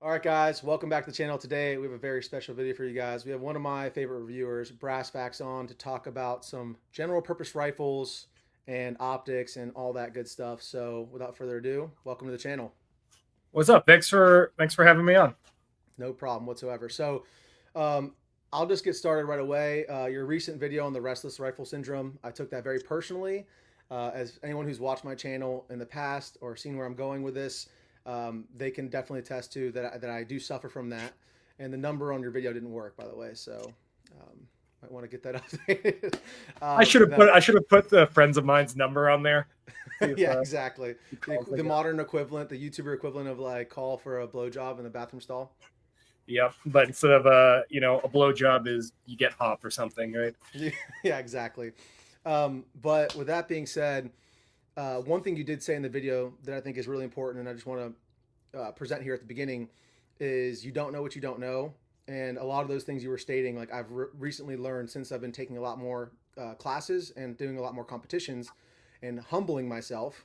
All right, guys, welcome back to the channel. Today, we have a very special video for you guys. We have one of my favorite reviewers, Brass Facts, on to talk about some general purpose rifles and optics and all that good stuff. So without further ado, welcome to the channel. What's up? Thanks for having me on. No problem whatsoever. So um, I'll just get started right away. Your recent video on the restless rifle syndrome, I took that very personally. As anyone who's watched my channel in the past or seen where I'm going with this, they can definitely attest to that I do suffer from that. And the number on your video didn't work, by the way. So might want to get that updated. I should have put No. I should have put the friends of mine's number on there. See if Yeah, exactly. he The, calls, I the guess. modern equivalent, the YouTuber equivalent of like call for a blowjob in the bathroom stall. Yep. But instead of a blowjob is you get hop or something, right? Yeah, exactly. But with that being said, one thing you did say in the video that I think is really important, and I just want to present here at the beginning, is you don't know what you don't know. And a lot of those things you were stating, like I've recently learned since I've been taking a lot more classes and doing a lot more competitions and humbling myself,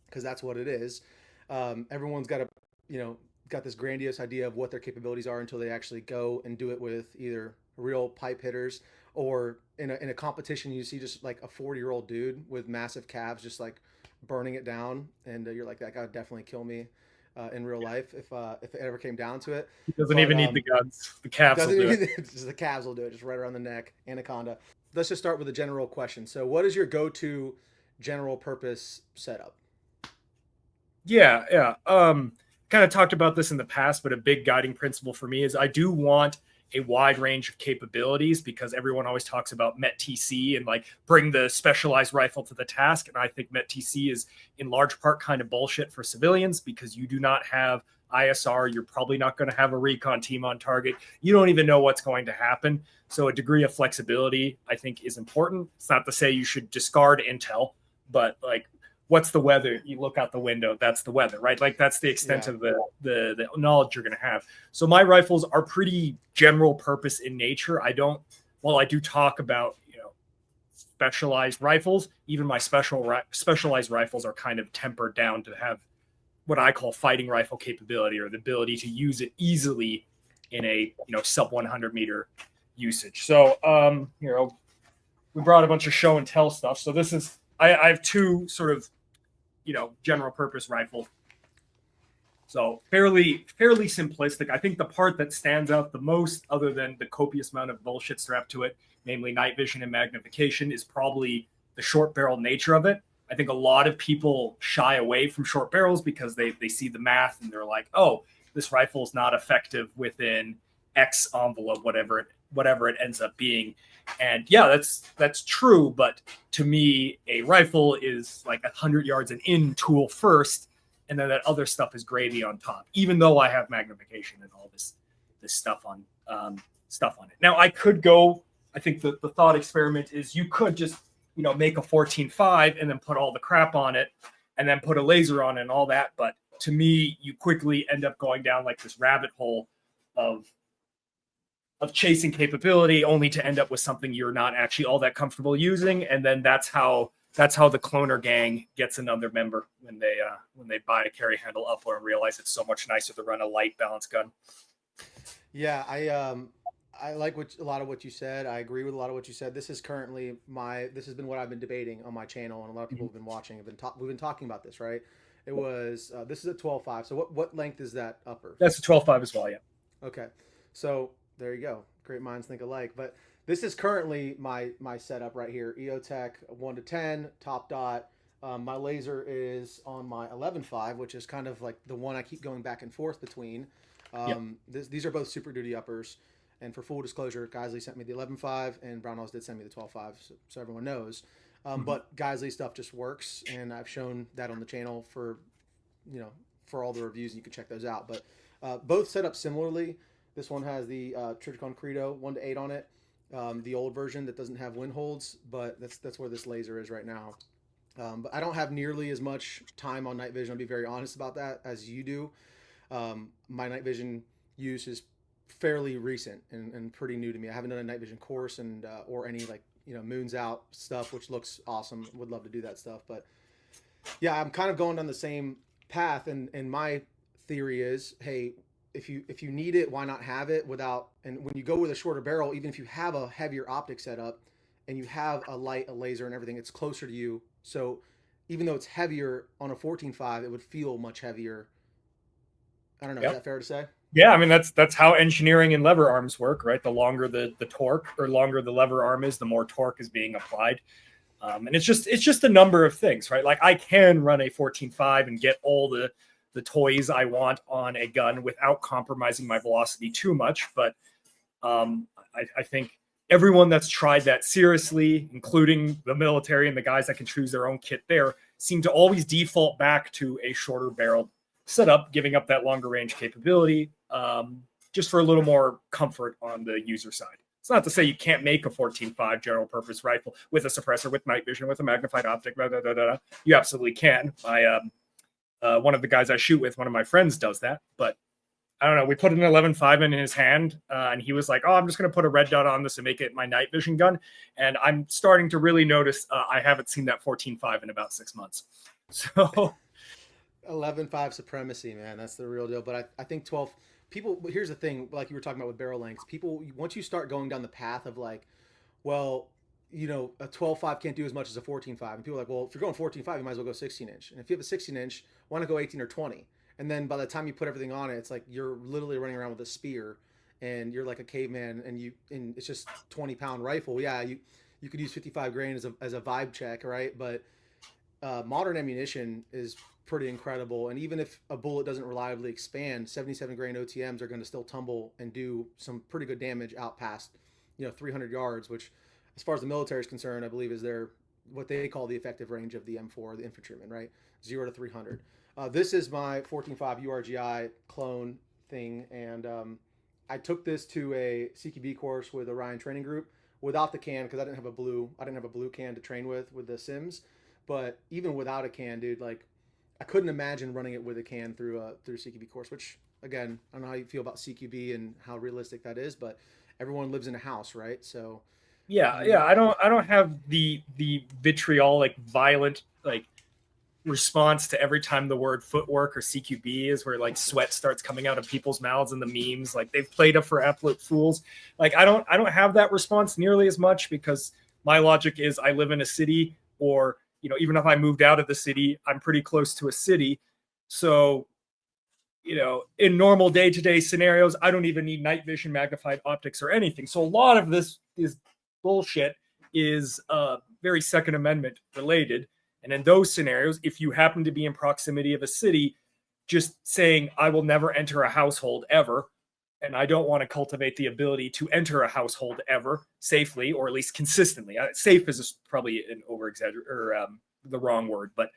because that's what it is. Everyone's got you know, got this grandiose idea of what their capabilities are until they actually go and do it with either real pipe hitters or in a competition you see just like a 40-year-old dude with massive calves just like burning it down, and you're like, that guy would definitely kill me in real life if it ever came down to it. He doesn't But even need the guns. The calves will doesn't do it. even just the calves will do it, just right around the neck, anaconda. Let's just start with a general question. So what is your go-to general purpose setup? Yeah, yeah. Kind of talked about this in the past, but a big guiding principle for me is I do want a wide range of capabilities because everyone always talks about MET-TC and like bring the specialized rifle to the task. And I think MET-TC is in large part kind of bullshit for civilians because you do not have ISR. You're probably not going to have a recon team on target. You don't even know what's going to happen. So a degree of flexibility, I think, is important. It's not to say you should discard intel, but like what's the weather? You look out the window, that's the weather, right? Like that's the extent Yeah. of the knowledge you're going to have. So my rifles are pretty general purpose in nature. While I do talk about, specialized rifles, even my specialized rifles are kind of tempered down to have what I call fighting rifle capability, or the ability to use it easily in a, sub 100 meter usage. So, we brought a bunch of show and tell stuff. So I have two sort of, general purpose rifle. So fairly simplistic. I think the part that stands out the most, other than the copious amount of bullshit strapped to it, namely night vision and magnification, is probably the short barrel nature of it. I think a lot of people shy away from short barrels because they see the math and they're like, oh, this rifle is not effective within X envelope, whatever it ends up being. And yeah, that's true. But to me, a rifle is like 100 yards and in tool first, and then that other stuff is gravy on top. Even though I have magnification and all this stuff on it. Now I could go. I think the thought experiment is you could just make a 14.5 and then put all the crap on it, and then put a laser on it and all that. But to me, you quickly end up going down like this rabbit hole of chasing capability only to end up with something you're not actually all that comfortable using. And then that's how the cloner gang gets another member when they buy a carry handle upper and realize it's so much nicer to run a light balance gun. Yeah, I like a lot of what you said. I agree with a lot of what you said. This is currently this has been what I've been debating on my channel, and a lot of people have been watching. We've been talking about this, right? It was this is a 12.5. So what length is that upper? That's a 12.5 as well, yeah. Okay, so there you go. Great minds think alike. But this is currently my setup right here. EOTech 1 to 10 top dot. My laser is on my 11.5, which is kind of like the one I keep going back and forth between. Yep. These are both Super Duty uppers. And for full disclosure, Geisley sent me the 11.5, and Brownells did send me the 12.5, so everyone knows. But Geisley stuff just works, and I've shown that on the channel for all the reviews, and you can check those out. But both set up similarly. This one has the Trijicon Credo 1 to 8 on it, the old version that doesn't have wind holds, but that's where this laser is right now. But I don't have nearly as much time on night vision, I'll be very honest about that, as you do. My night vision use is fairly recent and pretty new to me. I haven't done a night vision course and or any like moons out stuff, which looks awesome. Would love to do that stuff, but yeah, I'm kind of going down the same path. And my theory is, hey, if you need it, why not have it without? And when you go with a shorter barrel, even if you have a heavier optic setup and you have a light, a laser, and everything, it's closer to you. So even though it's heavier on a 14.5, it would feel much heavier. I don't know. Is Yep. that fair to say? Yeah, I mean that's how engineering and lever arms work, right? The longer the torque or longer the lever arm is, the more torque is being applied. And it's just a number of things, right? Like I can run a 14.5 and get all the toys I want on a gun without compromising my velocity too much. But I think everyone that's tried that seriously, including the military and the guys that can choose their own kit there, seem to always default back to a shorter barrel setup, giving up that longer range capability, just for a little more comfort on the user side. It's not to say you can't make a 14.5 general purpose rifle with a suppressor, with night vision, with a magnified optic. Blah, blah, blah, blah. You absolutely can. One of the guys I shoot with, one of my friends does that. But I don't know. We put an 11.5 in his hand, and he was like, "Oh, I'm just going to put a red dot on this and make it my night vision gun." And I'm starting to really notice I haven't seen that 14.5 in about 6 months. So 11.5 supremacy, man. That's the real deal. But I think 12 people. Here's the thing, like you were talking about with barrel lengths. People, once you start going down the path of like, well, a 12.5 can't do as much as a 14.5, and people are like, well, if you're going 14.5, you might as well go 16 inch. And if you have a 16 inch, why not go 18 or 20? And then by the time you put everything on it, it's like you're literally running around with a spear, and you're like a caveman, and it's just 20-pound rifle. Yeah, you could use 55 grain as a vibe check, right? But modern ammunition is pretty incredible. And even if a bullet doesn't reliably expand, 77 grain OTMs are going to still tumble and do some pretty good damage out past 300 yards, which, as far as the military is concerned, I believe is their what they call the effective range of the M4, the infantryman, right? 0 to 300. This is my 14.5 URGI clone thing, and I took this to a CQB course with Orion Training Group without the can because I didn't have a blue can to train with the Sims. But even without a can, dude, like I couldn't imagine running it with a can through CQB course. Which again, I don't know how you feel about CQB and how realistic that is, but everyone lives in a house, right? So yeah, you I don't have the vitriolic, violent like response to every time the word footwork or CQB is where like sweat starts coming out of people's mouths in the memes. Like they've played up for absolute fools. Like I don't have that response nearly as much because my logic is I live in a city, or even if I moved out of the city, I'm pretty close to a city. So in normal day-to-day scenarios, I don't even need night vision, magnified optics, or anything. So a lot of this is bullshit is very Second Amendment related. And in those scenarios, if you happen to be in proximity of a city, just saying, I will never enter a household ever, and I don't want to cultivate the ability to enter a household ever safely, or at least consistently. Safe is probably an over exaggerate or the wrong word, but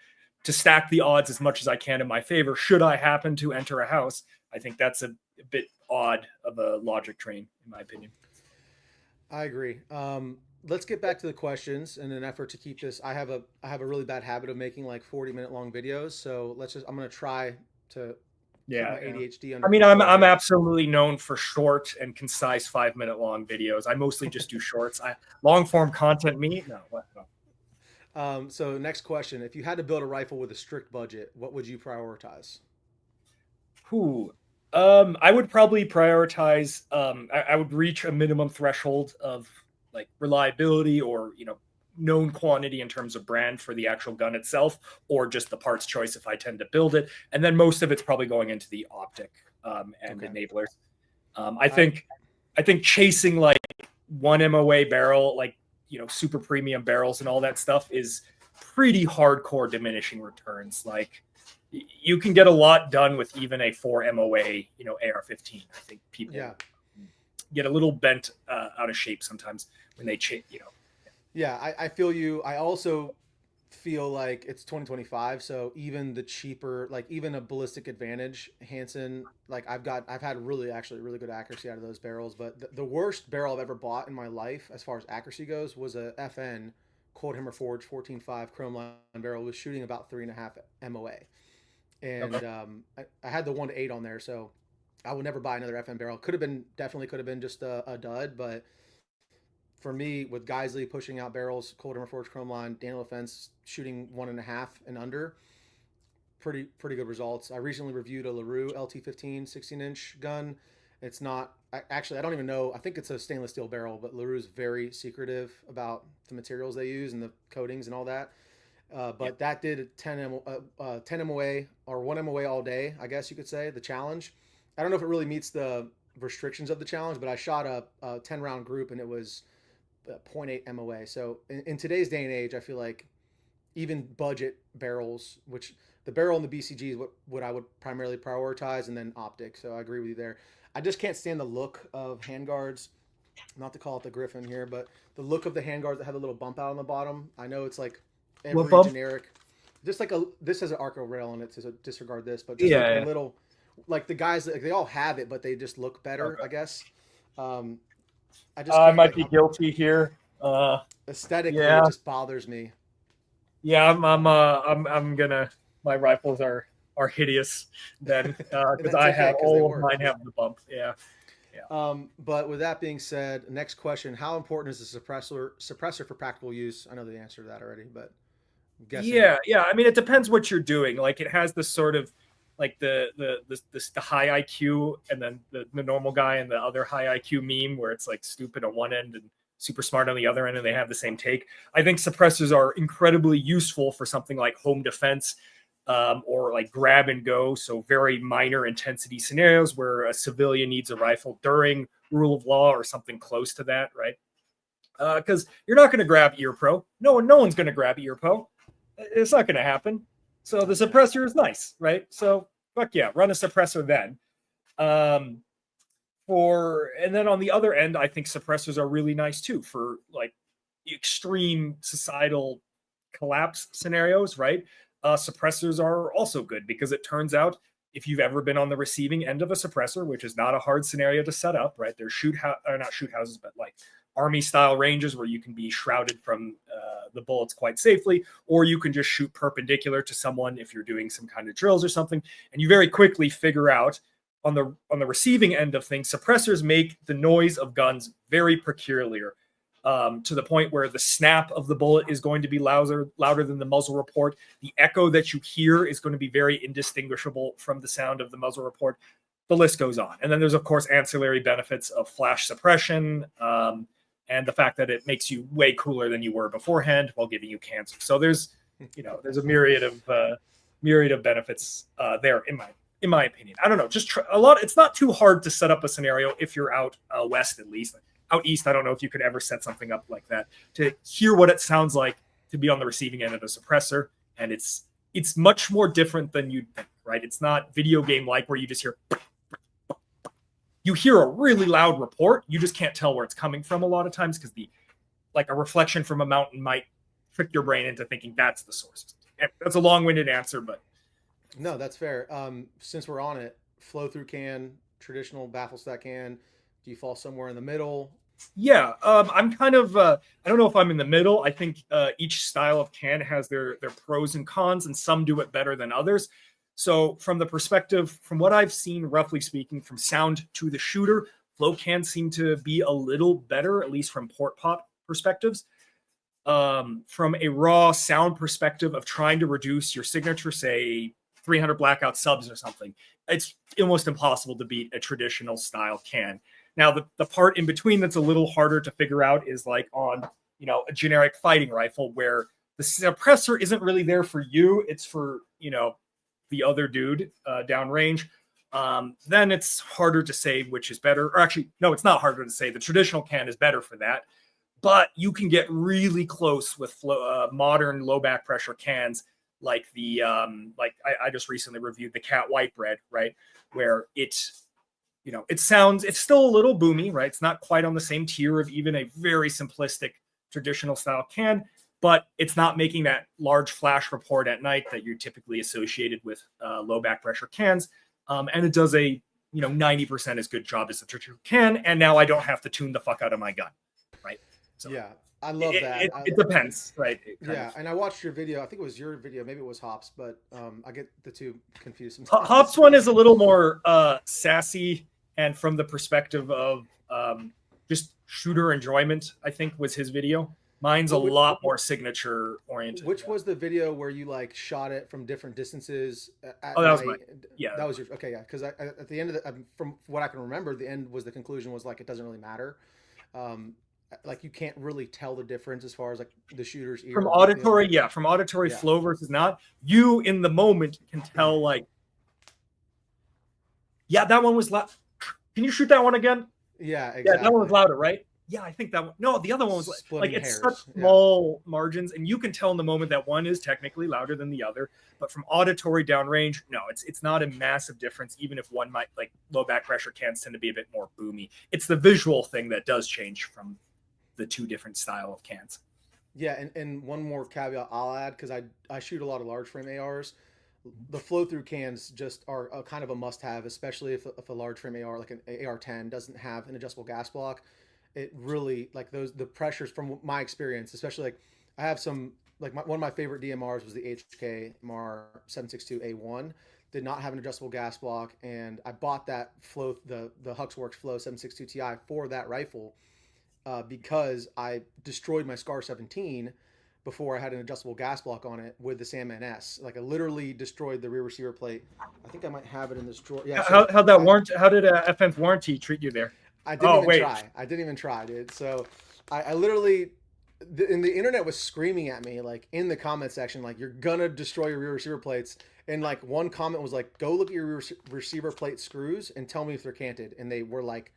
to stack the odds as much as I can in my favor, should I happen to enter a house, I think that's a bit odd of a logic train, in my opinion. I agree. Let's get back to the questions in an effort to keep this. I have a really bad habit of making like 40-minute long videos. So I'm gonna try to keep Yeah, my yeah. ADHD I under mean, I'm control I'm here. absolutely known for short and concise 5 minute long videos. I mostly just do shorts. Long form content, me no. What, no. So next question: if you had to build a rifle with a strict budget, what would you prioritize? Who? I would probably prioritize. I would reach a minimum threshold of like reliability or known quantity in terms of brand for the actual gun itself, or just the parts choice if I tend to build it, and then most of it's probably going into the optic and Okay. enablers. I I think I think chasing like one MOA barrel, like super premium barrels and all that stuff is pretty hardcore diminishing returns. Like you can get a lot done with even a 4 MOA, AR-15. I think people Yeah. get a little bent out of shape sometimes when they Yeah, I feel you. I also feel like it's 2025, so even the cheaper, like even a ballistic advantage, Hansen, like I've had actually really good accuracy out of those barrels, but the worst barrel I've ever bought in my life as far as accuracy goes was a FN Cold Hammer Forge 14.5 chrome line barrel. It was shooting about 3.5 MOA, Okay. and I had the 1 to 8 on there, so I would never buy another FN barrel. Could have been just a dud, but for me, with Geisley pushing out barrels, Cold Hammer Forge Chrome Line, Daniel Offense shooting 1.5 and under, pretty good results. I recently reviewed a LaRue LT15 16-inch gun. It's not actually, I don't even know. I think it's a stainless steel barrel, but LaRue's very secretive about the materials they use and the coatings and all that. But that did 10 MOA or 1 MOA all day, I guess you could say, the challenge. I don't know if it really meets the restrictions of the challenge, but I shot a 10 round group and it was 0.8 MOA. So in today's day and age, I feel like even budget barrels, which the barrel and the BCG is what I would primarily prioritize, and then optic. So I agree with you there. I just can't stand the look of handguards. Not to call it the Griffin here, but the look of the handguards that have a little bump out on the bottom. I know it's like every generic, just like this has an Arco rail on it, so disregard this, but just like a little, like the guys, like they all have it, but they just look better, I guess. I might be guilty here. Aesthetically, it just bothers me. Yeah, I'm gonna. My rifles are hideous then because I have all of mine have the bump. Yeah. But with that being said, next question: how important is the suppressor for practical use? I know the answer to that already, but I'm guessing. Yeah. I mean, it depends what you're doing. Like, it has this sort of like the high IQ and then the normal guy and the other high IQ meme where it's like stupid on one end and super smart on the other end, and they have the same take. I think suppressors are incredibly useful for something like home defense. Or like grab and go, so very minor intensity scenarios where a civilian needs a rifle during rule of law or something close to that, right? Because you're not going to grab ear pro. No one's going to grab ear pro. It's not going to happen. So the suppressor is nice, right? So fuck yeah, run a suppressor then. And then on the other end, I think suppressors are really nice too for like extreme societal collapse scenarios, right? Suppressors are also good because it turns out if you've ever been on the receiving end of a suppressor, which is not a hard scenario to set up, right? There's not shoot houses, but like army style ranges where you can be shrouded from the bullets quite safely, or you can just shoot perpendicular to someone if you're doing some kind of drills or something. And you very quickly figure out on the receiving end of things, suppressors make the noise of guns very peculiar. To the point where the snap of the bullet is going to be louder than the muzzle report. The echo that you hear is going to be very indistinguishable from the sound of the muzzle report. The list goes on. And then there's, of course, ancillary benefits of flash suppression and the fact that it makes you way cooler than you were beforehand while giving you cancer. So there's a myriad of benefits there in my opinion. I don't know, just a lot. It's not too hard to set up a scenario if you're out west, at least. Out east, I don't know if you could ever set something up like that to hear what it sounds like to be on the receiving end of a suppressor. And it's much more different than you'd think, right? It's not video game like where you just hear, you hear a really loud report. You just can't tell where it's coming from a lot of times because a reflection from a mountain might trick your brain into thinking that's the source. That's a long-winded answer, but. No, that's fair. Since we're on it, flow through can, traditional baffle stack can, do you fall somewhere in the middle? Yeah, I'm kind of, I don't know if I'm in the middle. I think each style of can has their pros and cons, and some do it better than others. So from the perspective, from what I've seen, roughly speaking, from sound to the shooter, flow cans seem to be a little better, at least from port pop perspectives. From a raw sound perspective of trying to reduce your signature, say 300 blackout subs or something, it's almost impossible to beat a traditional style can. Now, the part in between that's a little harder to figure out is like on, a generic fighting rifle where the suppressor isn't really there for you. It's for, the other dude downrange. Then it's harder to say which is better. Or actually, no, it's not harder to say. The traditional can is better for that. But you can get really close with modern low back pressure cans like I just recently reviewed the Cat White Bread, right? Where it's still a little boomy, right? It's not quite on the same tier of even a very simplistic traditional style can, but it's not making that large flash report at night that you're typically associated with low back pressure cans. And it does a 90% as good job as the traditional can. And now I don't have to tune the fuck out of my gun, right? So yeah, I love that. It depends, right? And I watched your video. I think it was your video. Maybe it was Hop's, but I get the two confused sometimes. Hop's one is a little more sassy. And from the perspective of just shooter enjoyment, I think was his video. Mine's a Which, lot more signature oriented. which Yeah. was the video where you like shot it from different distances at Oh, that was mine. night? Yeah, that That was was your okay, yeah. Because at the end of the, from what I can remember, the end was the conclusion was like it doesn't really matter. Um, like you can't really tell the difference as far as like the shooter's ear from or the auditory. Yeah, from auditory yeah, flow versus not. You in the moment can tell like, yeah, that one was loud. Can you shoot that one again? yeah, Yeah, that one was exactly. louder, right? Yeah, I think that one. No, the other one was like Splitting it's such hairs. Yeah, small margins, and you can tell in the moment that one is technically louder than the other. But from auditory downrange, no, it's not a massive difference. Even if one might like low back pressure cans tend to be a bit more boomy. It's the visual thing that does change from the two different style of cans. yeah. And one more caveat I'll add because I shoot a lot of large frame ARs. The flow through cans just are a kind of a must have, especially if a large frame AR like an AR-10 doesn't have an adjustable gas block. It really like those the pressures from my experience, especially like I have some like one of my favorite DMRs was the HK MR 762A1. Did not have an adjustable gas block, and I bought that flow the Huxworks Flow 762 Ti for that rifle because I destroyed my Scar 17 before I had an adjustable gas block on it with the Sandman S. Like I literally destroyed the rear receiver plate. I think I might have it in this drawer. Yeah, so How that I, warrant? How did FN's warranty treat you there? I didn't Oh even wait, try. I didn't even try, dude. So I literally, and the internet was screaming at me like in the comment section, like you're gonna destroy your rear receiver plates. And like one comment was like, go look at your receiver plate screws and tell me if they're canted. And they were like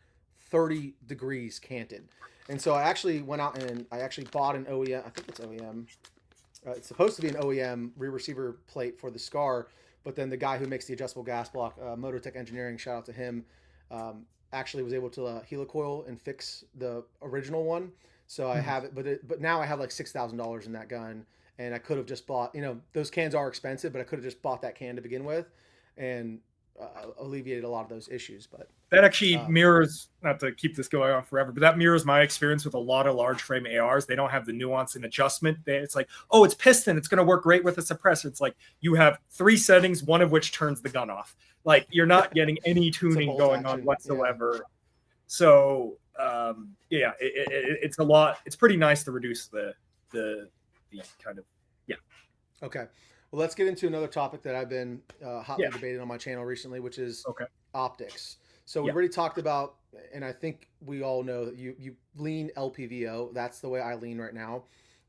30 degrees canted. And so I actually went out and I actually bought an OEM. I think it's OEM. It's supposed to be an OEM rear receiver plate for the Scar, but then the guy who makes the adjustable gas block, Mototech Engineering, shout out to him, actually was able to helicoil and fix the original one. So I have it, but now I have like $6,000 in that gun, and I could have just bought. Those cans are expensive, but I could have just bought that can to begin with, and alleviated a lot of those issues. But that actually um, mirrors, not to keep this going on forever, but that mirrors my experience with a lot of large frame ARs. They don't have the nuance and adjustment. It's like, oh, it's piston. It's going to work great with a suppressor. It's like you have 3 settings, one of which turns the gun off. Like you're not getting any tuning going on whatsoever. Yeah. So it's a lot. It's pretty nice to reduce the kind of, yeah. Okay. Well, let's get into another topic that I've been hotly debated on my channel recently, which is optics. So we already talked about, and I think we all know that you lean LPVO. That's the way I lean right now.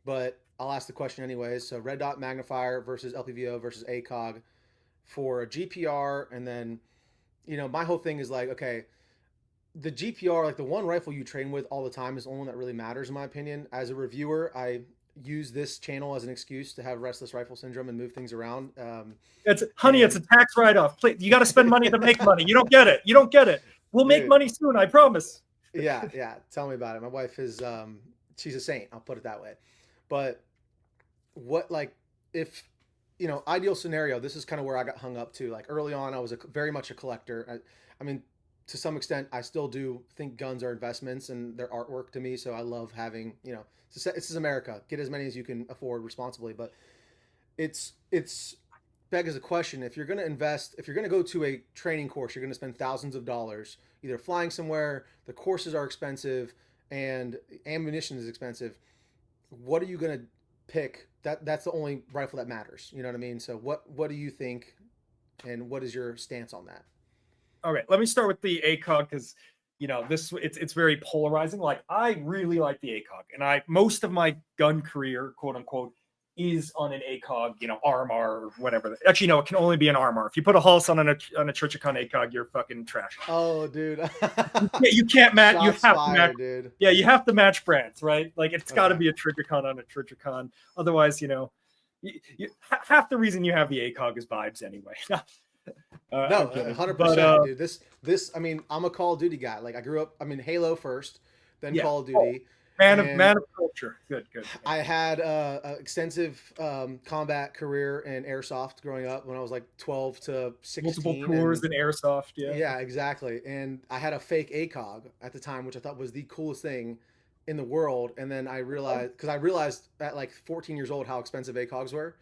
But I'll ask the question anyways. So red dot magnifier versus LPVO versus ACOG for a GPR. And then, my whole thing is like, okay, the GPR, like the one rifle you train with all the time is the only one that really matters in my opinion. As a reviewer, I use this channel as an excuse to have restless rifle syndrome and move things around. It's a tax write-off. You got to spend money to make money. You don't get it. You don't get it. We'll make money soon, I promise. Yeah. Tell me about it. My wife is, she's a saint. I'll put it that way. But what, like, if, ideal scenario, this is kind of where I got hung up too. Like early on, I was very much a collector. I mean, to some extent, I still do think guns are investments and they're artwork to me. So I love having, this is America. Get as many as you can afford responsibly. But it's begs a question. If you're going to invest, if you're going to go to a training course, you're going to spend thousands of dollars either flying somewhere. The courses are expensive and ammunition is expensive. What are you going to pick? That's the only rifle that matters. You know what I mean? So what do you think, and what is your stance on that? Okay, let me start with the ACOG because it's very polarizing. Like I really like the ACOG, and most of my gun career, quote unquote, is on an ACOG, RMR or whatever. Actually, no, it can only be an RMR. If you put a Hulse on a Trijicon ACOG, you're fucking trash. Oh, dude. You can't match. You have to match, dude. Yeah, you have to match brands, right? Like it's got to be a Trijicon on a Trijicon. Otherwise, half the reason you have the ACOG is vibes anyway. No, 100%, dude. This. I mean, I'm a Call of Duty guy. Like I grew up. I mean, Halo first, then Call of Duty. Man of culture. Good. I had an extensive combat career in airsoft growing up when I was like 12 to 16. Multiple tours in airsoft. Yeah, exactly. And I had a fake ACOG at the time, which I thought was the coolest thing in the world. And then I realized, because I realized at like 14 years old how expensive ACOGs were.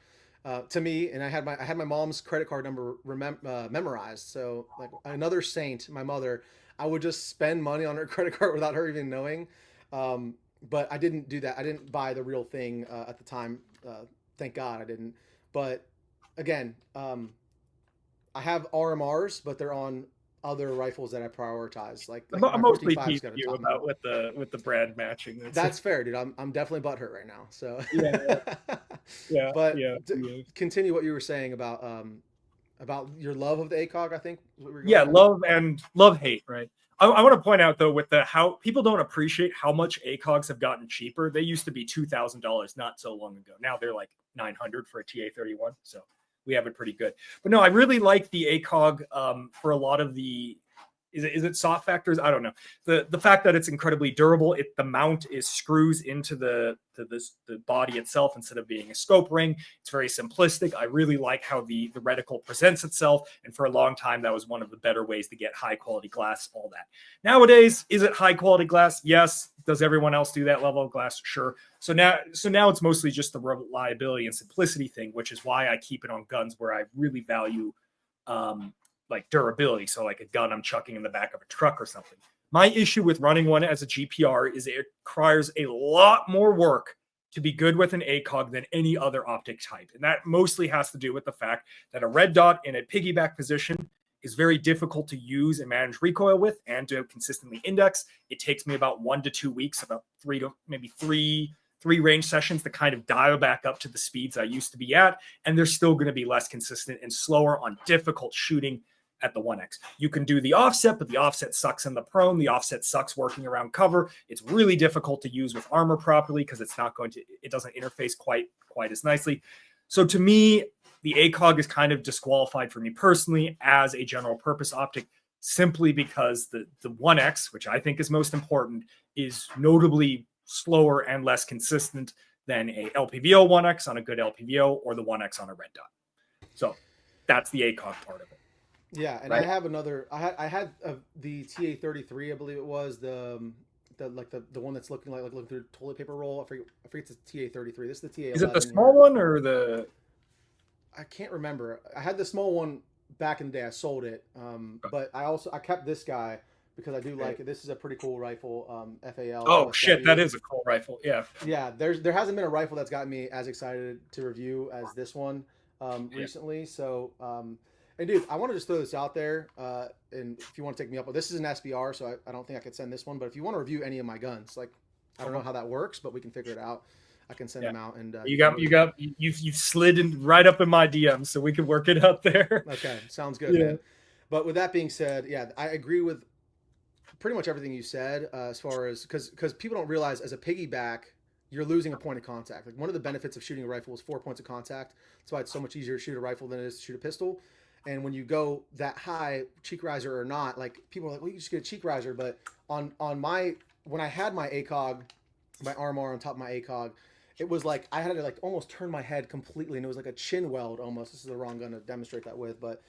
To me, and I had my mom's credit card number memorized. So like another saint, my mother, I would just spend money on her credit card without her even knowing. but I didn't do that. I didn't buy the real thing at the time. Thank God I didn't. But again, I have RMRs, but they're on other rifles that I prioritize. Like I'm my mostly 14.5's got a you top knot. about with the brand matching. That's fair, dude. I'm definitely butthurt right now. So, Yeah, yeah, but yeah, yeah. continue what you were saying about your love of the ACOG. I think is what we were going Yeah, at. love hate, right? I want to point out though, with the how people don't appreciate how much ACOGs have gotten cheaper. They used to be $2,000 not so long ago. Now they're like 900 for a TA-31. So we have it pretty good. But no, I really like the ACOG for a lot of the. Is it soft factors? I don't know. The fact that it's incredibly durable. The mount is screws into the body itself instead of being a scope ring. It's very simplistic. I really like how the reticle presents itself. And for a long time, that was one of the better ways to get high quality glass. All that. Nowadays, is it high quality glass? Yes. Does everyone else do that level of glass? Sure. So now it's mostly just the reliability and simplicity thing, which is why I keep it on guns where I really value like durability. So like a gun I'm chucking in the back of a truck or something. My issue with running one as a GPR is it requires a lot more work to be good with an ACOG than any other optic type. And that mostly has to do with the fact that a red dot in a piggyback position is very difficult to use and manage recoil with and to consistently index. It takes me about 1 to 2 weeks, about three range sessions to kind of dial back up to the speeds I used to be at. And they're still going to be less consistent and slower on difficult shooting at the 1X. You can do the offset, but the offset sucks in the prone. The offset sucks working around cover. It's really difficult to use with armor properly because it doesn't interface quite as nicely. So to me, the ACOG is kind of disqualified for me personally as a general purpose optic, simply because the 1X, which I think is most important, is notably slower and less consistent than a LPVO 1X on a good LPVO or the 1X on a red dot. So that's the ACOG part of it. Yeah, and right? I have another. I had the TA-33, I believe it was the one that's looking like looking through toilet paper roll. I forget the TA-33. This is the TA-11. Is it the small here. one or the? I can't remember. I had the small one back in the day. I sold it, but I kept this guy because I do like it. This is a pretty cool rifle. FAL. Oh shit, that OSW. is a cool rifle. Yeah. Yeah, there hasn't been a rifle that's gotten me as excited to review as this one recently. So, and dude, I want to just throw this out there. And if you want to take me up, this is an SBR, so I don't think I could send this one. But if you want to review any of my guns, like I don't know how that works, but we can figure it out. I can send them out. And you've slid in right up in my DMs, so we can work it out there. Okay, sounds good, man. But with that being said, yeah, I agree with pretty much everything you said as far as because people don't realize as a piggyback you're losing a point of contact. Like one of the benefits of shooting a rifle is 4 points of contact. That's why it's so much easier to shoot a rifle than it is to shoot a pistol. And when you go that high, cheek riser or not, like people are like, well, you just get a cheek riser. But on my when I had my ACOG, my armor on top of my ACOG, it was like I had to like almost turn my head completely, and it was like a chin weld almost. This is the wrong gun to demonstrate that with, but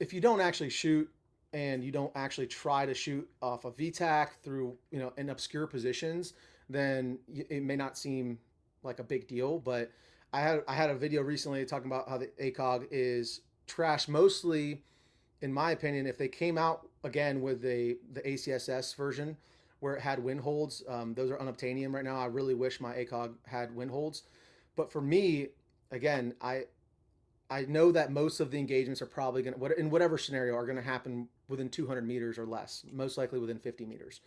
if you don't actually shoot and you don't actually try to shoot off a VTAC through in obscure positions, then it may not seem like a big deal. But I had a video recently talking about how the ACOG is trash, mostly, in my opinion. If they came out again with the ACSS version where it had wind holds, those are unobtainium right now. I really wish my ACOG had wind holds. But for me, again, I know that most of the engagements are probably going to, in whatever scenario, are going to happen within 200 meters or less, most likely within 50 meters.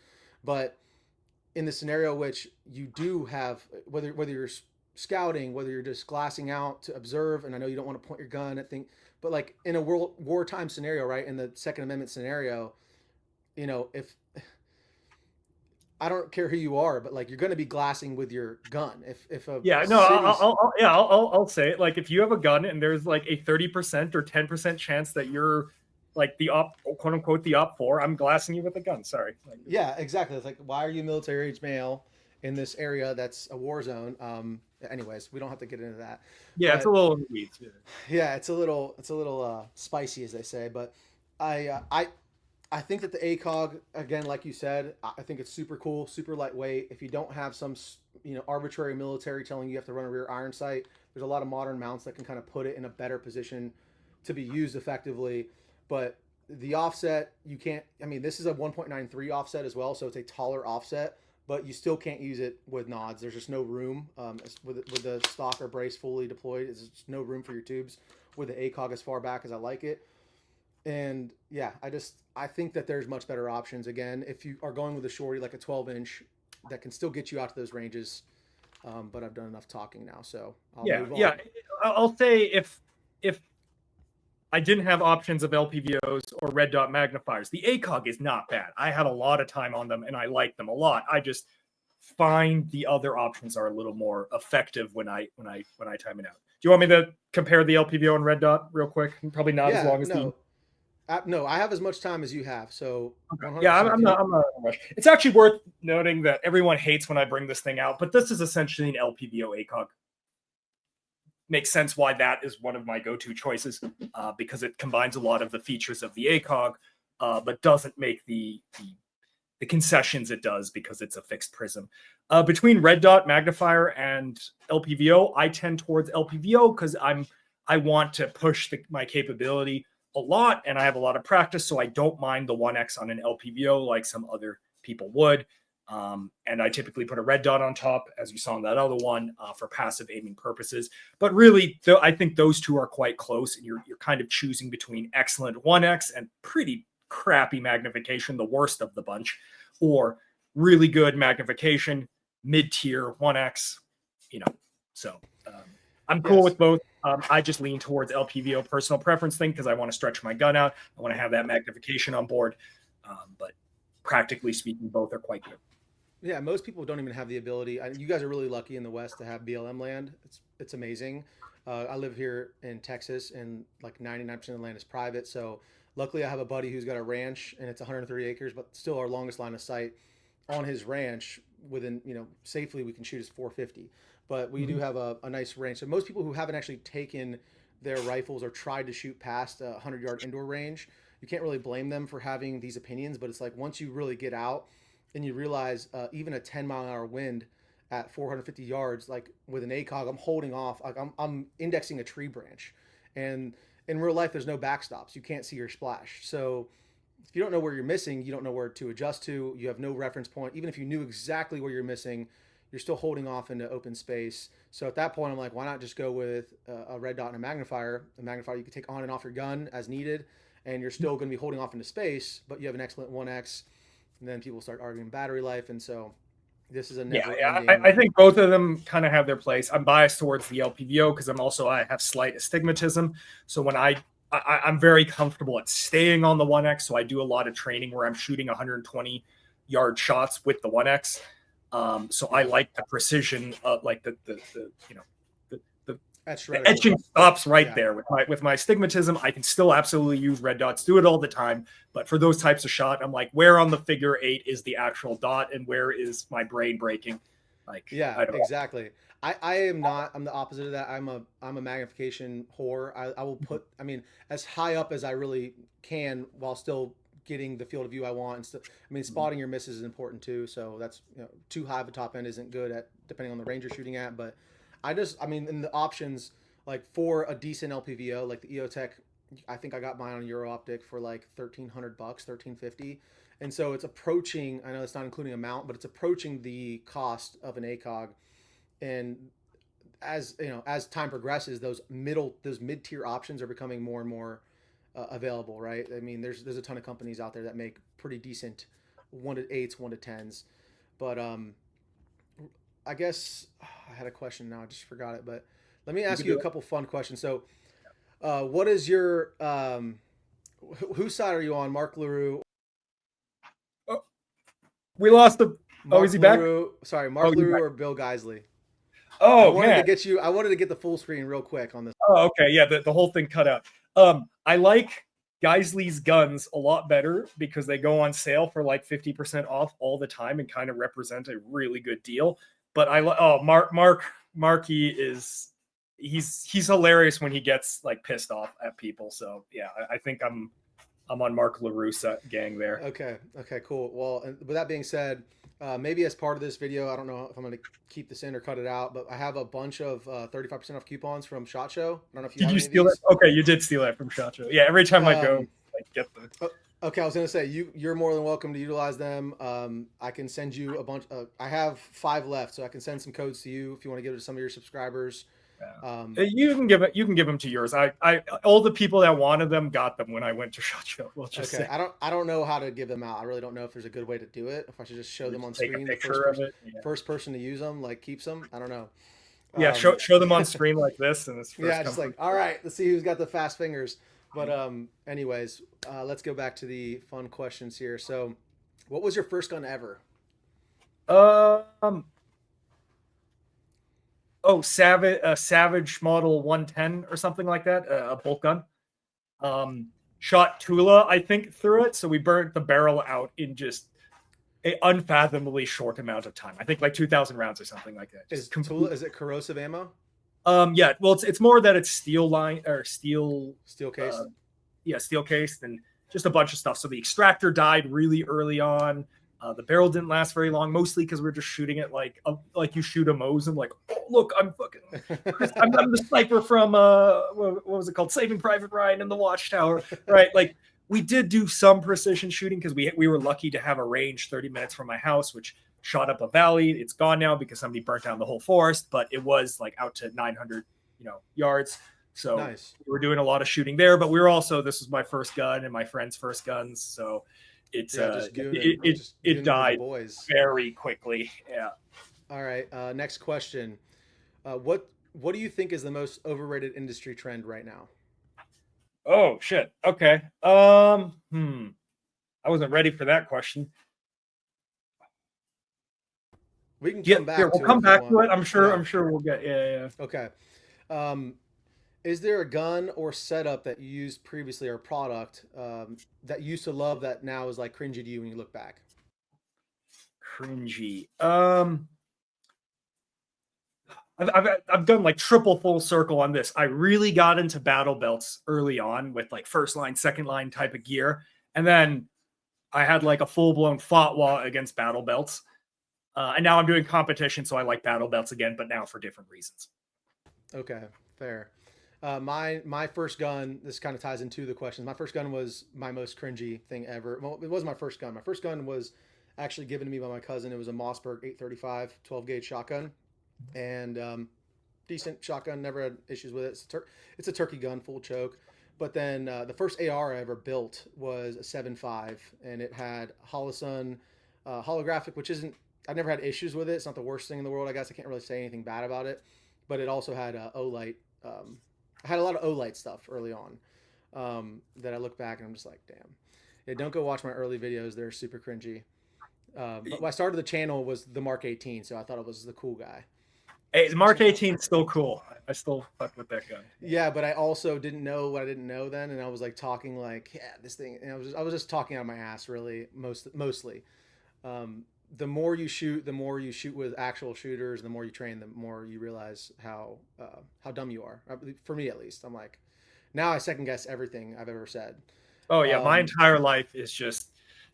But in the scenario which you do have, whether you're scouting, whether you're just glassing out to observe, and I know you don't want to point your gun at things, but like in a wartime scenario, right, in the Second Amendment scenario, if I don't care who you are, but like you're going to be glassing with your gun. If a I'll say it. Like if you have a gun and there's like a 30% or 10% chance that you're like the quote unquote the op 4, I'm glassing you with a gun. Sorry. Yeah, exactly. It's like, why are you military age male in this area that's a war zone? Anyways, we don't have to get into that. Yeah, it's a little weeds. Yeah, it's a little spicy, as they say. But I think that the ACOG, again, like you said, I think it's super cool, super lightweight. If you don't have some, arbitrary military telling you have to run a rear iron sight, there's a lot of modern mounts that can kind of put it in a better position to be used effectively. But the offset, you can't. I mean, this is a 1.93 offset as well, so it's a taller offset. but you still can't use it with nods. There's just no room with the stock or brace fully deployed. There's just no room for your tubes with the ACOG as far back as I like it. And yeah, I think that there's much better options. Again, if you are going with a shorty like a 12-inch that can still get you out to those ranges. But I've done enough talking now, so I'll move on. Yeah. I'll say if I didn't have options of LPVOs or red dot magnifiers, the ACOG is not bad. I had a lot of time on them and I like them a lot. I just find the other options are a little more effective when I time it out. Do you want me to compare the LPVO and red dot real quick? Probably not as long as no. No, I have as much time as you have, so okay. Yeah, I'm not in a rush. It's actually worth noting that everyone hates when I bring this thing out, but this is essentially an LPVO ACOG. Makes sense why that is one of my go-to choices because it combines a lot of the features of the ACOG, but doesn't make the concessions it does because it's a fixed prism. Between red dot magnifier and LPVO, I tend towards LPVO because I want to push my capability a lot and I have a lot of practice, so I don't mind the 1x on an LPVO like some other people would. And I typically put a red dot on top, as you saw in that other one, for passive aiming purposes. But really, I think those two are quite close, and you're kind of choosing between excellent 1x and pretty crappy magnification, the worst of the bunch, or really good magnification, mid-tier 1x, So I'm cool with both. I just lean towards LPVO personal preference thing because I want to stretch my gun out. I want to have that magnification on board. But practically speaking, both are quite good. Yeah, most people don't even have the ability. You guys are really lucky in the West to have BLM land. It's amazing. I live here in Texas, and like 99% of the land is private. So luckily, I have a buddy who's got a ranch, and it's 130 acres, but still our longest line of sight on his ranch within, safely we can shoot is 450. But we do have a nice range. So most people who haven't actually taken their rifles or tried to shoot past a 100-yard indoor range, you can't really blame them for having these opinions. But it's like once you really get out and you realize even a 10-mile-an-hour wind at 450 yards, like with an ACOG, I'm holding off. Like I'm indexing a tree branch. And in real life, there's no backstops. You can't see your splash. So if you don't know where you're missing, you don't know where to adjust to. You have no reference point. Even if you knew exactly where you're missing, you're still holding off into open space. So at that point, I'm like, why not just go with a red dot and a magnifier? A magnifier you can take on and off your gun as needed, and you're still going to be holding off into space, but you have an excellent 1x. And then people start arguing battery life, and so this is a never ending. I think both of them kind of have their place. I'm biased towards the LPVO because I have slight astigmatism. So when I'm very comfortable at staying on the 1x, so I do a lot of training where I'm shooting 120-yard shots with the 1x. So I like the precision, like the etching stops right there. With my astigmatism, I can still absolutely use red dots, do it all the time. But for those types of shot, I'm like, where on the figure 8 is the actual dot, and where is my brain breaking? Like, yeah, exactly. I am not. I'm the opposite of that. I'm a magnification whore. I will put. I mean, as high up as I really can while still getting the field of view I want. And stuff. I mean, spotting your misses is important too. So that's too high of a top end isn't good at depending on the range you're shooting at. But I mean, in the options like for a decent LPVO, like the EOTech, I think I got mine on Euro Optic for like $1,300, $1,350. And so it's approaching. I know it's not including a mount, but it's approaching the cost of an ACOG. And as as time progresses, those mid-tier options are becoming more and more available, right? I mean, there's a ton of companies out there that make pretty decent 1-8s, 1-10s, but I guess I had a question now, I just forgot it. But let me ask you a couple fun questions. So, what is your whose side are you on, Mark LaRue? Oh, we lost the. Is he back? Sorry, Mark LaRue or Bill Geisley? Oh, I wanted to get the full screen real quick on this. Oh, okay. Yeah, the whole thing cut out. I like Geisley's guns a lot better because they go on sale for like 50% off all the time and kind of represent a really good deal. But Marky he's hilarious when he gets like pissed off at people. So yeah, I think I'm on Mark LaRue's gang there. Okay, cool. Well, and with that being said, maybe as part of this video, I don't know if I'm going to keep this in or cut it out, but I have a bunch of 35% off coupons from SHOT Show. I don't know if you did you steal it? Okay, you did steal that from SHOT Show. Yeah, every time I go, I get the. Okay, I was gonna say you're more than welcome to utilize them. I can send you a bunch. I have 5 left, so I can send some codes to you if you want to give it to some of your subscribers. Yeah. You can give it. You can give them to yours. All the people that wanted them got them when I went to SHOT Show. We'll just Okay, say. I don't know how to give them out. I really don't know if there's a good way to do it. If I should just show them on Just take a screen, the picture of it. Yeah. first person to use them like keeps them. I don't know. Yeah. Show them on screen like this, and it's first Yeah, come just like, first. all right, let's see who's got the fast fingers. But anyways, let's go back to the fun questions here. So, what was your first gun ever? Um. Oh, Savage Model 110 or something like that. A bolt gun. Shot Tula, I think, through it. So we burnt the barrel out in just an unfathomably short amount of time. I think like 2,000 rounds or something like that. Tula, is it corrosive ammo? Yeah. Well, it's more that it's steel line or steel case. Yeah, steel cased and just a bunch of stuff. So the extractor died really early on. The barrel didn't last very long, mostly because we're just shooting it like you shoot a Mosin, like, oh, look, I'm fucking, I'm the sniper from what was it called, Saving Private Ryan in the Watchtower, right? Like we did do some precision shooting because we were lucky to have a range 30 minutes from my house, which shot up a valley. It's gone now because somebody burnt down the whole forest, but it was like out to 900 yards. So nice. We were doing a lot of shooting there, but we were also, this was my first gun and my friend's first guns, so it's it died very quickly. Yeah. All right. Next question. What do you think is the most overrated industry trend right now? Oh shit. Okay. I wasn't ready for that question. We can come back. We'll come back to it. I'm sure we'll get. Yeah. Okay. Is there a gun or setup that you used previously or product that you used to love that now is like cringy to you when you look back? Cringy. I've done like triple full circle on this. I really got into battle belts early on with like first line, second line type of gear. And then I had like a full blown fatwa against battle belts. And now I'm doing competition. So I like battle belts again, but now for different reasons. Okay, fair. My first gun, this kind of ties into the questions. My first gun was my most cringy thing ever. Well, it wasn't my first gun. My first gun was actually given to me by my cousin. It was a Mossberg 835 12 gauge shotgun, and decent shotgun. Never had issues with it. It's a turkey gun, full choke. But then the first AR I ever built was a 7.5, and it had Holosun holographic, which isn't. I've never had issues with it. It's not the worst thing in the world. I guess I can't really say anything bad about it. But it also had Olight. I had a lot of Olight stuff early on that I look back and I'm just like, damn. Yeah, don't go watch my early videos. They're super cringy. But when I started the channel was the Mark 18, so I thought it was the cool guy. Hey, the Mark 18 is still cool. I still fuck with that gun. Yeah, but I also didn't know what I didn't know then, and I was like talking like, yeah, this thing. And I was just talking out of my ass, really, mostly. The more you shoot with actual shooters, the more you train, the more you realize how dumb you are. For me, at least, I'm like, now I second guess everything I've ever said. Oh yeah, my entire life is just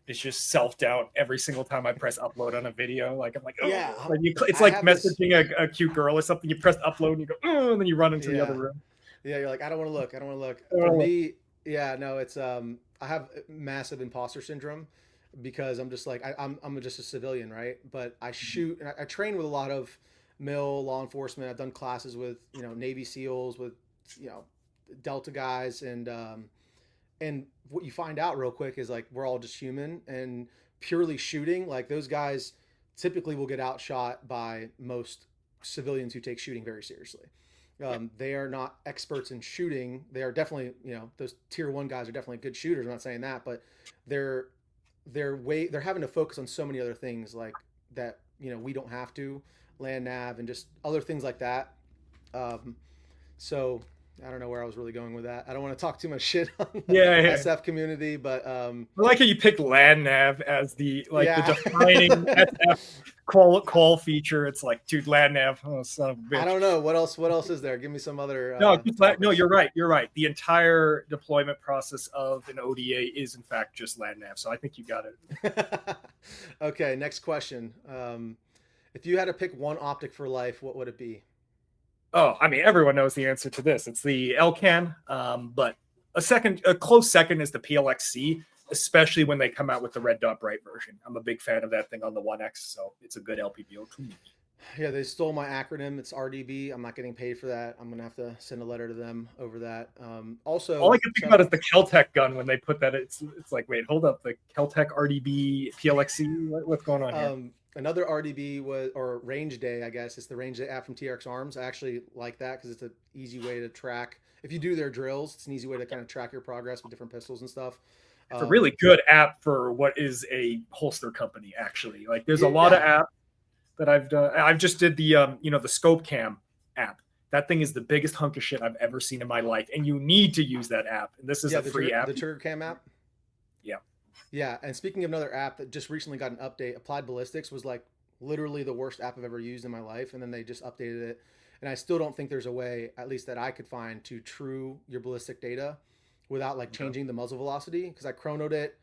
self-doubt every single time I press upload on a video. Like I'm like, oh, yeah, like it's like messaging a cute girl or something. You press upload and you go, oh, and then you run into the other room. Yeah, you're like, I don't want to look. For me, yeah, no, it's I have massive imposter syndrome. Because I'm just like I'm just a civilian, right? But I shoot and I train with a lot of law enforcement. I've done classes with Navy SEALs, with Delta guys, and what you find out real quick is like we're all just human, and purely shooting, like those guys typically will get outshot by most civilians who take shooting very seriously. They are not experts in shooting. They are definitely those tier 1 guys are definitely good shooters. I'm not saying that, but they're having to focus on so many other things like that we don't have to, land nav and just other things like that. So I don't know where I was really going with that. I don't want to talk too much shit on the SF community, but I like how you picked land nav as the defining SF qual feature. It's like, dude, land nav. Oh, son of a bitch. I don't know what else is there. Give me some other. No, you're right. You're right. The entire deployment process of an ODA is in fact just land nav. So I think you got it. Okay, next question. If you had to pick one optic for life, what would it be? Oh, I mean, everyone knows the answer to this. It's the LCAN, but a close second is the PLXC. especially when they come out with the red dot bright version. I'm a big fan of that thing on the 1X, so it's a good LPVO tool. Yeah, they stole my acronym. It's RDB. I'm not getting paid for that. I'm gonna have to send a letter to them over that. All Also, I can think about is the Keltec gun when they put that. It's like, wait, hold up, the Keltec RDB PLXE. What's going on here? another RDB was, or Range Day, I guess. It's the Range Day app from TRX Arms. I actually like that because it's an easy way to track. If you do their drills, it's an easy way to kind of track your progress with different pistols and stuff. It's a really good app for what is a holster company, actually. Like, there's a lot of apps that I've done. I've just did the the Scope Cam app. That thing is the biggest hunk of shit I've ever seen in my life, and you need to use that app. And this is a free app. The Trigger Cam app. Yeah. Yeah, and speaking of another app that just recently got an update, Applied Ballistics was like literally the worst app I've ever used in my life, and then they just updated it. And I still don't think there's a way, at least that I could find, to true your ballistic data without like changing the muzzle velocity. Because I chronoed it,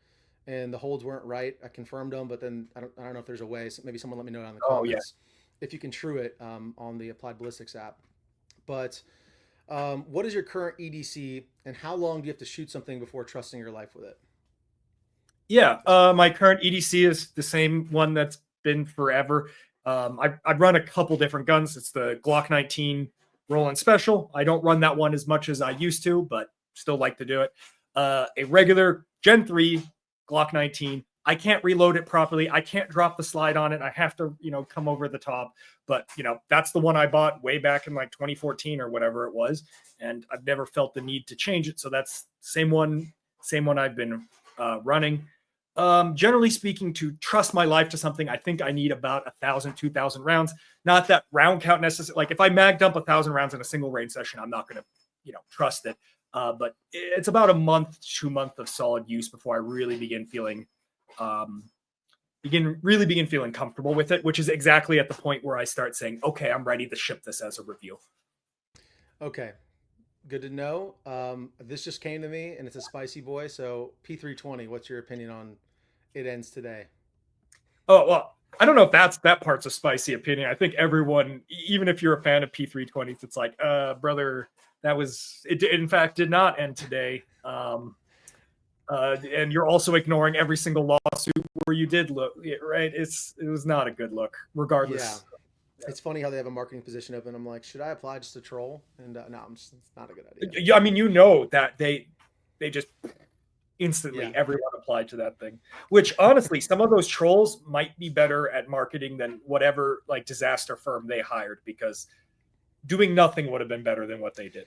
and the holds weren't right. I confirmed them, but then I don't know if there's a way. So maybe someone let me know down in the comments if you can true it on the Applied Ballistics app. But what is your current EDC, and how long do you have to shoot something before trusting your life with it? Yeah, my current EDC is the same one that's been forever. I've run a couple different guns. It's the Glock 19 Roland Special. I don't run that one as much as I used to, but still like to do it. A regular Gen 3 Glock 19. I can't reload it properly. I can't drop the slide on it. I have to, come over the top. But, that's the one I bought way back in like 2014 or whatever it was. And I've never felt the need to change it. So that's same one I've been running. Generally speaking, to trust my life to something, I think I need about 1,000, 2,000 rounds. Not that round count necessarily. Like if I mag dump 1,000 rounds in a single range session, I'm not going to, trust it. But it's about a month, 2 months of solid use before I really begin feeling comfortable with it, which is exactly at the point where I start saying, okay, I'm ready to ship this as a review. Okay. Good to know. This just came to me, and it's a spicy boy. So P320, what's your opinion on it ends today? Oh, well, I don't know if that part's a spicy opinion. I think everyone, even if you're a fan of P320s, it's like, brother, it in fact did not end today. And you're also ignoring every single lawsuit where you did look, right? It was not a good look, regardless. Yeah. It's funny how they have a marketing position open. I'm like, should I apply just to troll? And no, it's not a good idea. Yeah, I mean, that they just instantly everyone applied to that thing. Which honestly, some of those trolls might be better at marketing than whatever like disaster firm they hired, because doing nothing would have been better than what they did.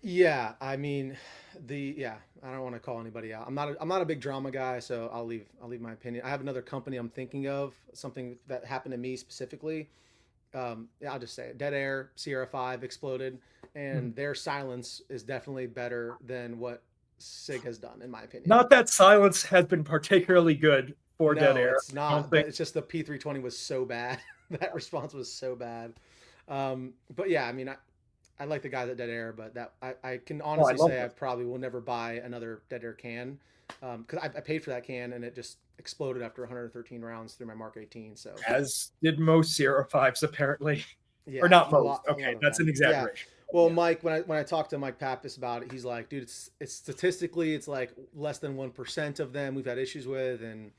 Yeah, I mean, I don't want to call anybody out. I'm not a big drama guy, so I'll leave my opinion. I have another company I'm thinking of, something that happened to me specifically. I'll just say it. Dead Air Sierra 5 exploded, and their silence is definitely better than what SIG has done, in my opinion. Not that silence has been particularly good for Dead Air. It's not. It's just the P320 was so bad. That response was so bad. But yeah, I mean, I like the guys at Dead Air, but that I can honestly say I probably will never buy another Dead Air can, because I paid for that can and it just exploded after 113 rounds through my Mark 18. So as did most Sierra 5s apparently, or not most. Okay, that's an exaggeration. Yeah. Well, Mike, when I talked to Mike Pappas about it, he's like, dude, it's statistically it's like less than 1% of them we've had issues with, and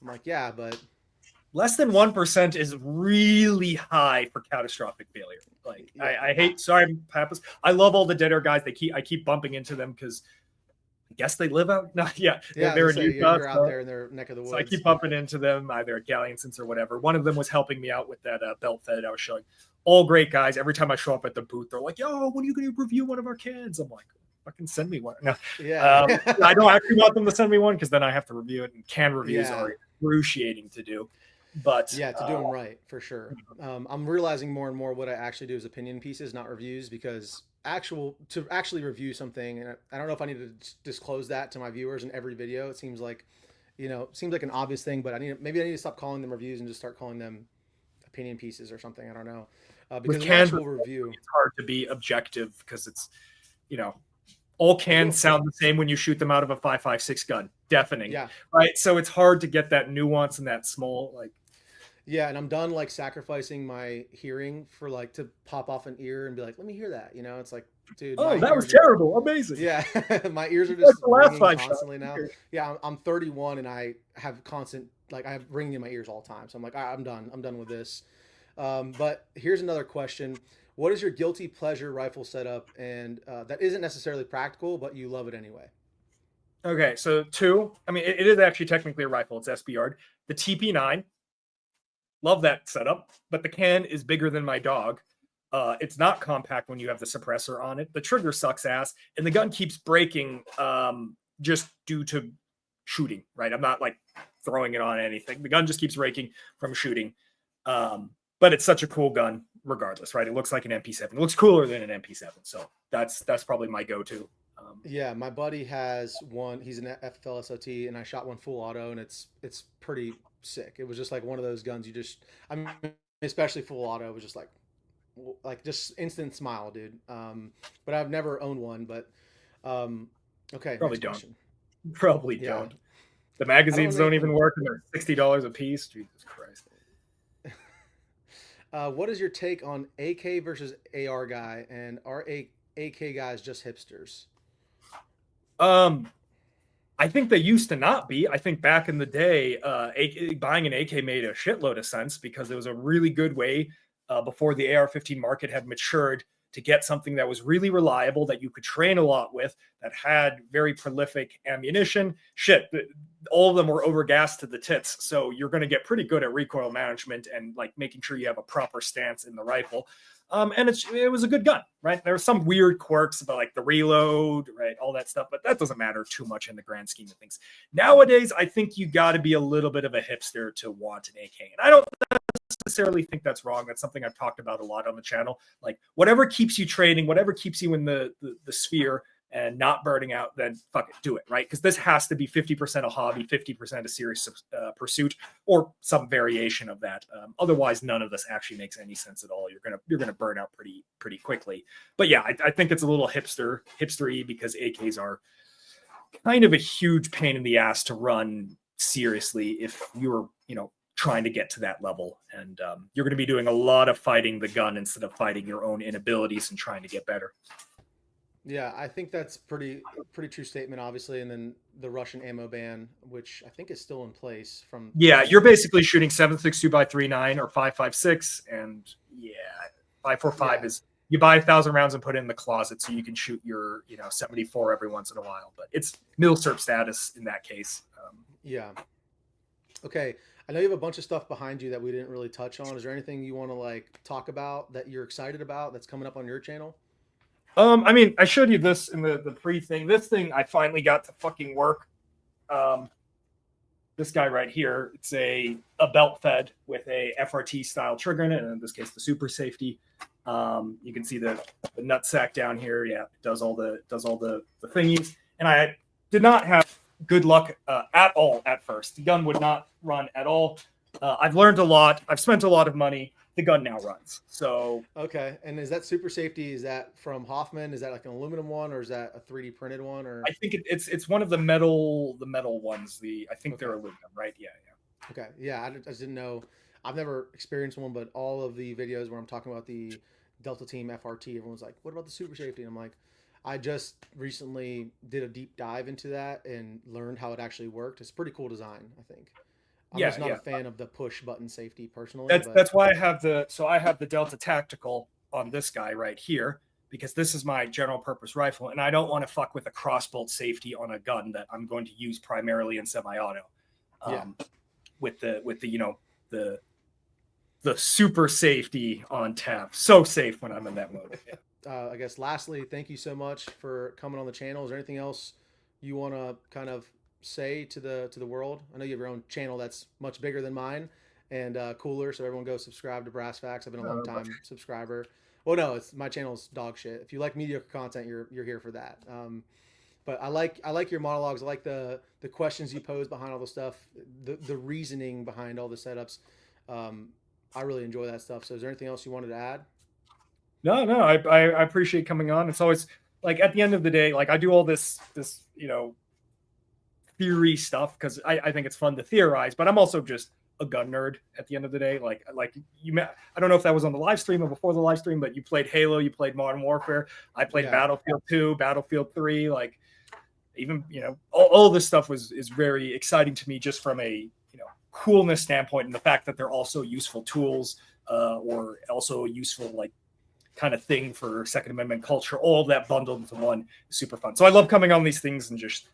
I'm like, yeah, but less than 1% is really high for catastrophic failure. Like I hate, sorry, Pappas. I love all the Dead Air guys. I keep bumping into them because I guess they live out. No, they're in Utah. You're out there in their neck of the woods. So I keep bumping into them either at Galleonsons or whatever. One of them was helping me out with that belt fed I was showing. All great guys. Every time I show up at the booth, they're like, "Yo, when are you going to review one of our cans?" I'm like, "Fucking send me one." No, I don't actually want them to send me one because then I have to review it, and can reviews are excruciating to do. But to do them right, for sure. I'm realizing more and more what I actually do is opinion pieces, not reviews, because to actually review something, and I don't know if I need to disclose that to my viewers in every video. It seems like, an obvious thing, but maybe I need to stop calling them reviews and just start calling them opinion pieces or something. I don't know. Because an actual review, it's hard to be objective because it's, all cans sound the same when you shoot them out of a 5.56 gun, deafening. Yeah. Right. So it's hard to get that nuance and that small, like. Yeah, and I'm done sacrificing my hearing for to pop off an ear and be like, let me hear that. It's like, Dude, Oh, my that was ears are, terrible. Amazing. yeah, my ears are Like just the last ringing 5 shots. constantly now. Yeah, I'm 31 and I have constant, like I have ringing in my ears all the time. So I'm like, I'm done. I'm done with this. But here's another question. What is your guilty pleasure rifle setup? And that isn't necessarily practical, but you love it anyway. Okay, so 2. I mean, it is actually technically a rifle. It's SBR. The TP9. Love that setup, but the can is bigger than my dog. It's not compact when you have the suppressor on it. The trigger sucks ass, and the gun keeps breaking just due to shooting. Right, I'm not like throwing it on anything. The gun just keeps breaking from shooting. But it's such a cool gun, regardless. Right, it looks like an MP7. It looks cooler than an MP7, so that's probably my go-to. Yeah, my buddy has one. He's an FFLSOT, and I shot one full auto, and it's pretty sick. It was just like one of those guns you just, I mean, especially full auto, it was just like just instant smile, dude. But I've never owned one. But okay, Probably next don't. question. Probably Yeah, don't. The magazines don't think. even work, and they're $60 a piece. Jesus Christ. What is your take on AK versus AR guy, and are AK guys just hipsters? I think they used to not be. I think back in the day, buying an AK made a shitload of sense because it was a really good way before the AR-15 market had matured to get something that was really reliable, that you could train a lot with, that had very prolific ammunition. Shit, all of them were overgassed to the tits, so you're going to get pretty good at recoil management and like making sure you have a proper stance in the rifle. And it was a good gun, right? There were some weird quirks about like the reload, right? All that stuff, but that doesn't matter too much in the grand scheme of things. Nowadays, I think you got to be a little bit of a hipster to want an AK. And I don't necessarily think that's wrong. That's something I've talked about a lot on the channel. Like whatever keeps you training, whatever keeps you in the sphere and not burning out, then fuck it, do it, right? Because this has to be 50% a hobby, 50% a serious pursuit, or some variation of that. Otherwise, none of this actually makes any sense at all. You're gonna burn out pretty quickly. But yeah, I think it's a little hipstery because AKs are kind of a huge pain in the ass to run seriously if you're trying to get to that level, and you're going to be doing a lot of fighting the gun instead of fighting your own inabilities and trying to get better. Yeah, I think that's pretty true statement, obviously. And then the Russian ammo ban, which I think is still in place from. Yeah, you're basically shooting 7.62 by 3.9 or 5.56, and yeah, 5.45 is you buy 1,000 rounds and put it in the closet so you can shoot your 74 every once in a while. But it's mil-cert status in that case. Yeah. Okay, I know you have a bunch of stuff behind you that we didn't really touch on. Is there anything you want to like talk about that you're excited about that's coming up on your channel? I mean, I showed you this in the pre-thing. This thing I finally got to fucking work. This guy right here, it's a belt fed with a FRT style trigger in it, and in this case, the super safety. You can see the nutsack down here. Yeah, it does all the thingies. And I did not have good luck at all at first. The gun would not run at all. I've learned a lot. I've spent a lot of money. The gun now runs. So okay, and is that super safety? Is that from Hoffman? Is that like an aluminum one, or is that a 3D printed one? Or I think it's one of the metal ones. I think they're aluminum, right? Yeah. Okay, yeah, I just didn't know. I've never experienced one, but all of the videos where I'm talking about the Delta Team FRT, everyone's like, "What about the super safety?" And I'm like, I just recently did a deep dive into that and learned how it actually worked. It's a pretty cool design, I think. I'm just not a fan of the push button safety personally. That's why I have the Delta Tactical on this guy right here, because this is my general purpose rifle, and I don't want to fuck with a crossbolt safety on a gun that I'm going to use primarily in semi-auto. With the super safety on tap, so safe when I'm in that mode. I guess lastly, thank you so much for coming on the channel. Is there anything else you want to kind of say to the world? I know you have your own channel that's much bigger than mine and cooler, so everyone go subscribe to Brass Facts. I've been a long time subscriber. Well, no, it's my channel's dog shit. If you like mediocre content, you're here for that. But I like your monologues. I like the questions you pose behind all the stuff, the reasoning behind all the setups. I really enjoy that stuff. So is there anything else you wanted to add? No, I appreciate coming on. It's always like at the end of the day, like I do all this theory stuff because I think it's fun to theorize, but I'm also just a gun nerd at the end of the day. Like you met, I don't know if that was on the live stream or before the live stream, but you played Halo, you played Modern Warfare. I played Yeah. Battlefield 2, Battlefield 3, like even, you know, all this stuff is very exciting to me just from a, you know, coolness standpoint, and the fact that they're also useful tools, or also a useful like kind of thing for Second Amendment culture. All of that bundled into one is super fun. So I love coming on these things and just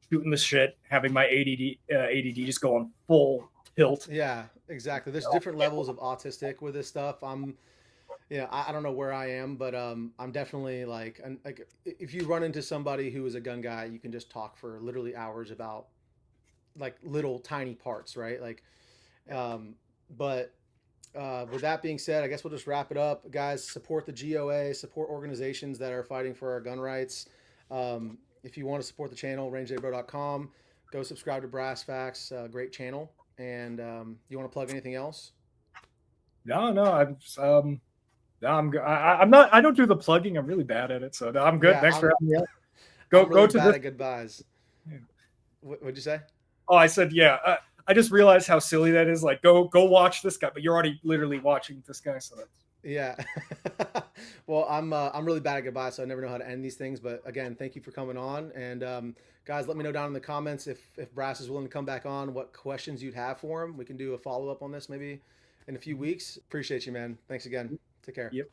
shooting the shit, having my ADD just go on full tilt. Yeah, exactly. There's different levels of autistic with this stuff. I don't know where I am, but I'm definitely like if you run into somebody who is a gun guy, you can just talk for literally hours about like little tiny parts, right? Like, but with that being said, I guess we'll just wrap it up, guys. Support the GOA, support organizations that are fighting for our gun rights. If you want to support the channel, rangedaybro.com. Go subscribe to Brass Facts, great channel. And you want to plug anything else? No, I'm good. I'm not. I don't do the plugging. I'm really bad at it. So no, I'm good. Yeah, Thanks for having me. I'm really Go to bad this. at goodbyes. Yeah. What'd you say? Oh, I said yeah. I just realized how silly that is. Like, go watch this guy, but you're already literally watching this guy. So that's Yeah. Well, I'm really bad at goodbye, so I never know how to end these things. But again, thank you for coming on. And guys, let me know down in the comments if Brass is willing to come back on, what questions you'd have for him. We can do a follow up on this maybe in a few weeks. Appreciate you, man. Thanks again. Take care. Yep.